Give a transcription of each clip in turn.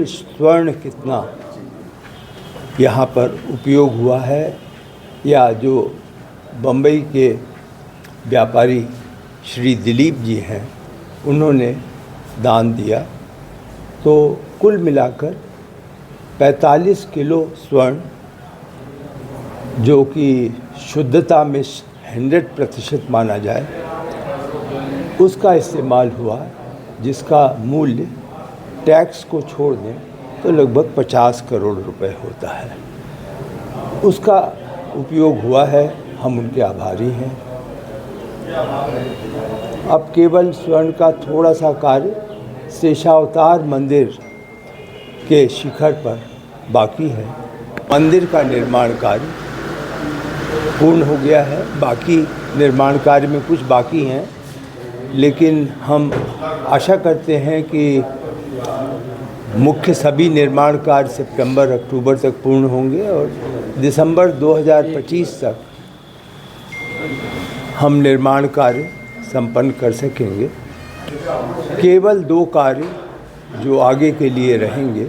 स्वर्ण कितना यहाँ पर उपयोग हुआ है, या जो बम्बई के व्यापारी श्री दिलीप जी हैं उन्होंने दान दिया, तो कुल मिलाकर 45 किलो स्वर्ण, जो कि शुद्धता में 100% माना जाए, उसका इस्तेमाल हुआ, जिसका मूल्य टैक्स को छोड़ दें तो लगभग 50 करोड़ रुपए होता है। उसका उपयोग हुआ है, हम उनके आभारी हैं। अब केवल स्वर्ण का थोड़ा सा कार्य शेषावतार मंदिर के शिखर पर बाकी है। मंदिर का निर्माण कार्य पूर्ण हो गया है, बाकी निर्माण कार्य में कुछ बाकी हैं, लेकिन हम आशा करते हैं कि मुख्य सभी निर्माण कार्य सितंबर-अक्टूबर तक पूर्ण होंगे और दिसंबर 2025 तक हम निर्माण कार्य संपन्न कर सकेंगे। केवल 2 कार्य जो आगे के लिए रहेंगे,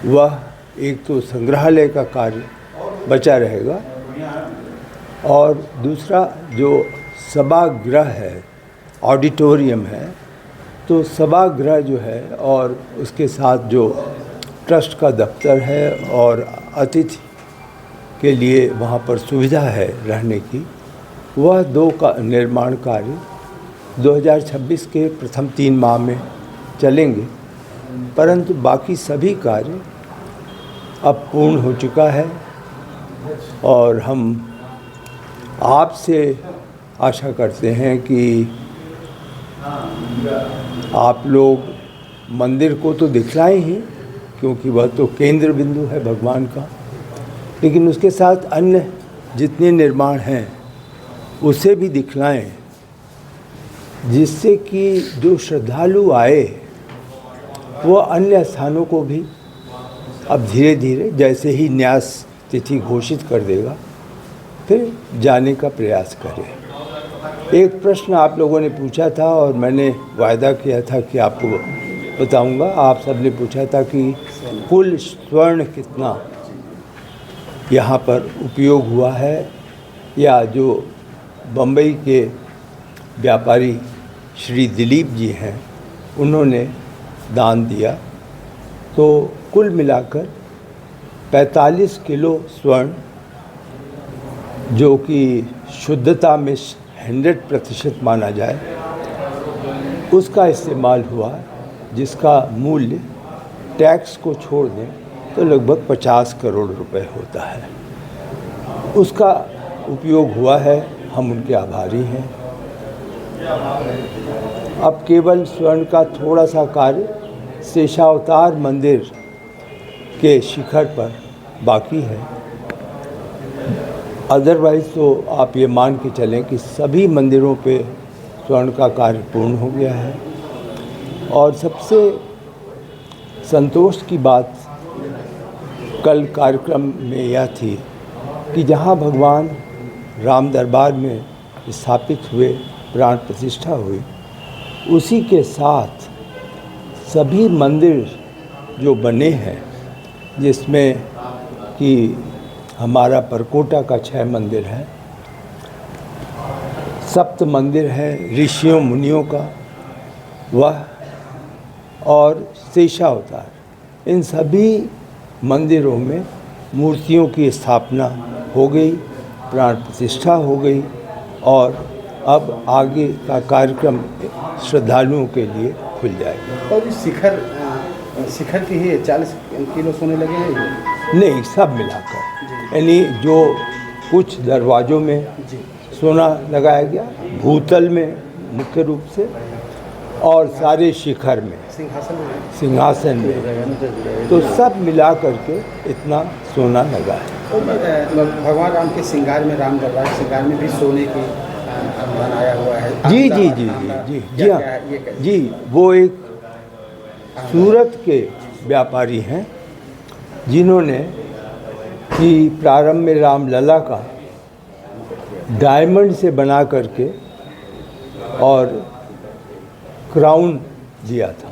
वह एक तो संग्रहालय का कार्य बचा रहेगा और दूसरा जो सभागृह है, ऑडिटोरियम है, तो सभागृह जो है और उसके साथ जो ट्रस्ट का दफ्तर है और अतिथि के लिए वहाँ पर सुविधा है रहने की, वह 2 का निर्माण कार्य 2026 के प्रथम 3 माह में चलेंगे, परंतु बाकी सभी कार्य अब पूर्ण हो चुका है और हम आपसे आशा करते हैं कि आप लोग मंदिर को तो दिखलाएं ही, क्योंकि वह तो केंद्र बिंदु है भगवान का, लेकिन उसके साथ अन्य जितने निर्माण हैं उसे भी दिखलाएं, जिससे कि जो श्रद्धालु आए वह अन्य स्थानों को भी अब धीरे धीरे, जैसे ही न्यास तिथि घोषित कर देगा, फिर जाने का प्रयास करें। एक प्रश्न आप लोगों ने पूछा था और मैंने वायदा किया था कि आपको बताऊंगा। आप सब ने पूछा था कि कुल स्वर्ण कितना यहाँ पर उपयोग हुआ है, या जो बम्बई के व्यापारी श्री दिलीप जी हैं उन्होंने दान दिया, तो कुल मिलाकर 45 किलो स्वर्ण, जो कि शुद्धता में 100% माना जाए, उसका इस्तेमाल हुआ, जिसका मूल्य टैक्स को छोड़ दें तो लगभग 50 करोड़ रुपए होता है। उसका उपयोग हुआ है, हम उनके आभारी हैं। अब केवल स्वर्ण का थोड़ा सा कार्य शेषावतार मंदिर के शिखर पर बाकी है। अदरवाइज़ तो आप ये मान के चलें कि सभी मंदिरों पे स्वर्ण का कार्य पूर्ण हो गया है। और सबसे संतोष की बात कल कार्यक्रम में यह थी कि जहाँ भगवान राम दरबार में स्थापित हुए, प्राण प्रतिष्ठा हुई, उसी के साथ सभी मंदिर जो बने हैं, जिसमें कि हमारा परकोटा का 6 मंदिर है, 7 मंदिर है ऋषियों मुनियों का, वह और शेषावतार, इन सभी मंदिरों में मूर्तियों की स्थापना हो गई, प्राण प्रतिष्ठा हो गई और अब आगे का कार्यक्रम श्रद्धालुओं के लिए खुल जाएगा। और इस शिखर की ही 40 किलो सोने लगे हैं? नहीं, सब मिलाकर, यानी जो कुछ दरवाज़ों में सोना लगाया गया, भूतल में मुख्य रूप से, और सारे शिखर में, सिंहासन में, तो सब मिला करके इतना सोना लगा है। भगवान राम के श्रृंगार में, राम दरबार श्रृंगार में भी सोने की बनाया हुआ है। जी जी जी जी जी जी हाँ जी, वो एक सूरत के व्यापारी हैं जिन्होंने कि प्रारंभ में रामलला का डायमंड से बना करके और क्राउन दिया था।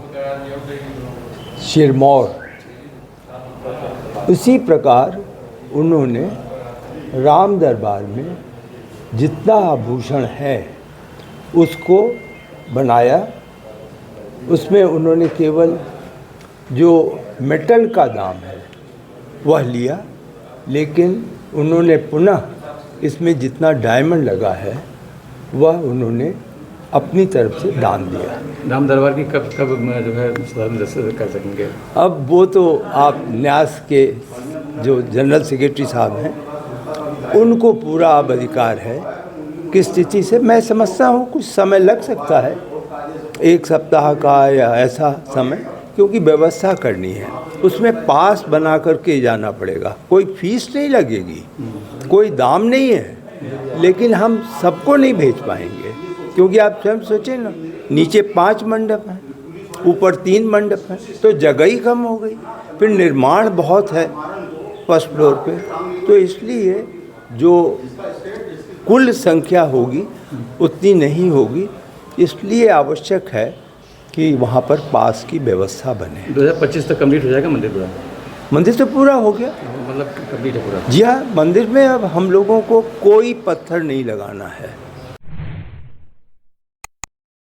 सिरमौर। उसी प्रकार उन्होंने राम दरबार में जितना आभूषण है उसको बनाया। उसमें उन्होंने केवल जो मेटल का दाम है वह लिया, लेकिन उन्होंने पुनः इसमें जितना डायमंड लगा है वह उन्होंने अपनी तरफ से दान दिया। राम दरबार की कब जो है दर्शन कर सकेंगे? अब वो तो आप न्यास के जो जनरल सेक्रेटरी साहब हैं उनको पूरा अब अधिकार है किस स्थिति से। मैं समझता हूँ कुछ समय लग सकता है, 1 सप्ताह का या ऐसा समय, क्योंकि व्यवस्था करनी है। उसमें पास बना करके जाना पड़ेगा, कोई फीस नहीं लगेगी, कोई दाम नहीं है, लेकिन हम सबको नहीं भेज पाएंगे क्योंकि आप स्वयं सोचें ना, नीचे 5 मंडप हैं, ऊपर 3 मंडप हैं, तो जगह ही कम हो गई। फिर निर्माण बहुत है फर्स्ट फ्लोर पे, तो इसलिए जो कुल संख्या होगी उतनी नहीं होगी। इसलिए आवश्यक है कि वहाँ पर पास की व्यवस्था बने। 2025 तक कंप्लीट हो जाएगा मंदिर पूरा? मंदिर तो पूरा हो गया, मतलब कंप्लीट है पूरा? जी हाँ, मंदिर में अब हम लोगों को कोई पत्थर नहीं लगाना है।